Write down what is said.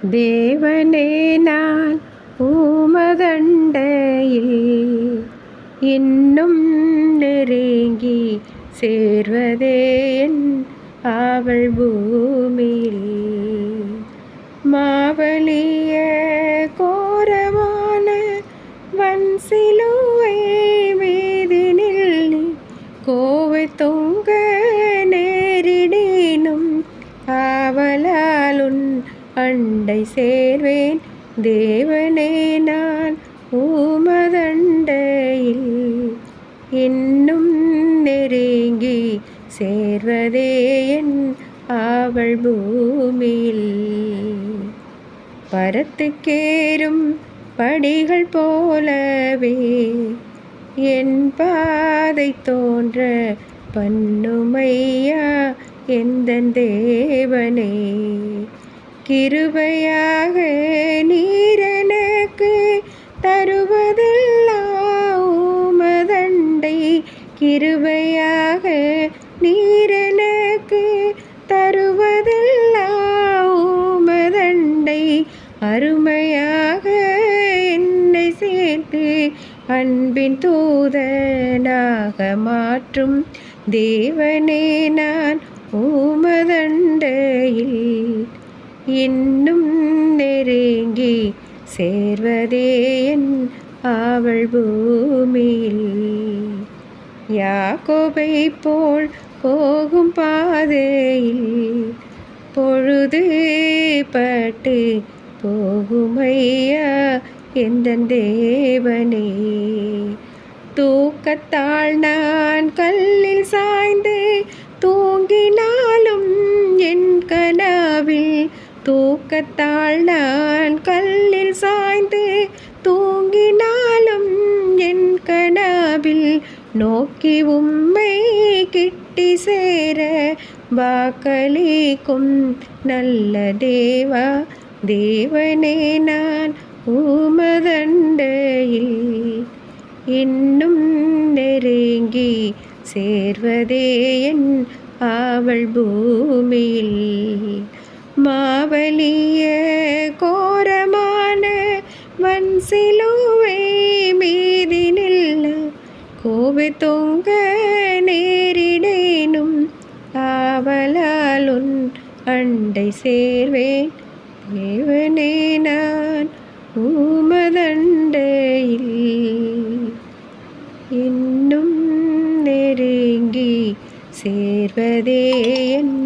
தேவனே நான் உமதண்டையில் இன்னும் நெருங்கி சேர்வதே என் ஆவல் பூமியில். மாவலிய கோரமான வன்சிலுவை மீதினில் நீ கோவை தொங்க நேரிடினும் ஆவலாலுன் அண்டை சேர்வேன். தேவனே நான் உமதண்டையில் இன்னும் நெருங்கி சேர்வதே என் ஆவல் பூமியில். பரத்துக்கேறும் படிகள் போலவே என் பாதை தோன்ற பண்ணுமையா எந்தன் தேவனே. கிருபையாக நீர் எனக்கு தருவதெல்லாம் உமதண்டை. கிருபையாக நீர் எனக்கு தருவதெல்லாம் உமதண்டை. அருமையாக என்னை சேர்த்து அன்பின் தூதனாக மாற்றும் தேவனே நான் உமதண்டையில் இன்னும் நெருங்கி சேர்வதே என் ஆவல் பூமியில். யாக்கோபை போல் போகும் பாதையில் பொழுது பட்டு போகுமையா எந்தன் தேவனே. தூக்கத்தால் நான் கல்லில் சாய்ந்து தூங்கினாலும் என் கனவில். தூக்கத்தால் நான் கல்லில் சாய்ந்து தூங்கினாலும் என் கனவில் நோக்கி உம்மை கிட்டி சேர வாக்களிக்கும் நல்ல தேவா. தேவனே நான் உமதண்டையில் இன்னும் நெருங்கி சேர்வதே என் ஆவல் பூமியில். மாவலிய கோரமான வன்சிலுவை மீதினில் கோவை தொங்க நேரிடேனும் ஆவலாலுன் அண்டை சேர்வேன். தேவனே நான் உமதண்டையில் இன்னும் நெருங்கி சேர்வதே என்